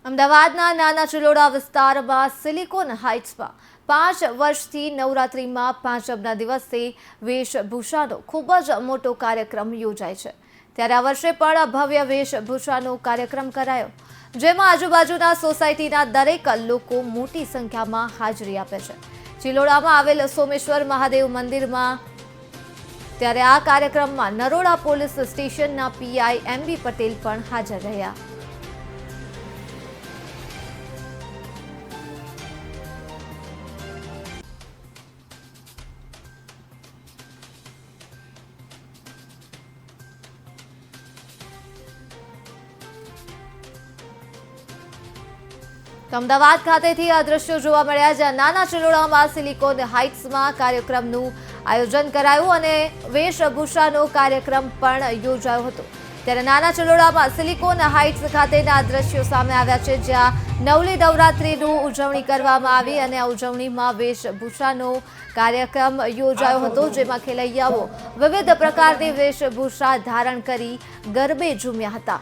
અમદાવાદના નાના ચિલોડા વિસ્તારમાં સિલિકોન હાઇટ્સમાં 5 વર્ષથી નવરાત્રિમાં પાંચમના દિવસે વેશભૂષાનો ખૂબ જ મોટો કાર્યક્રમ યોજાય છે। ત્યારે આ વર્ષે પણ ભવ્ય વેશભૂષાનો કાર્યક્રમ કરાયો, જેમાં આજુબાજુના સોસાયટીના દરેક લોકો મોટી સંખ્યામાં હાજરી આપે છે। ચિલોડામાં આવેલ સોમેશ્વર મહાદેવ મંદિરમાં ત્યારે આ કાર્યક્રમમાં નરોડા પોલીસ સ્ટેશનના પીઆઈ એમબી પટેલ પણ હાજર રહ્યા। અમદાવાદ ખાતેથી આ દ્રશ્યો જોવા મળ્યા, જ્યાં નાના ચિલોડામાં સિલિકોન હાઇટ્સમાં કાર્યક્રમનું આયોજન કરાયું અને વેશભૂષાનો કાર્યક્રમ પણ યોજાયો હતો। ત્યારે નાના ચિલોડામાં સિલિકોન હાઇટ્સ ખાતેના દ્રશ્યો સામે આવ્યા છે, જ્યાં નવલી નવરાત્રિની ઉજવણી કરવામાં આવી અને આ ઉજવણીમાં વેશભૂષાનો કાર્યક્રમ યોજાયો હતો, જેમાં ખેલૈયાઓ વિવિધ પ્રકારની વેશભૂષા ધારણ કરી ગરબે ઝૂમ્યા હતા।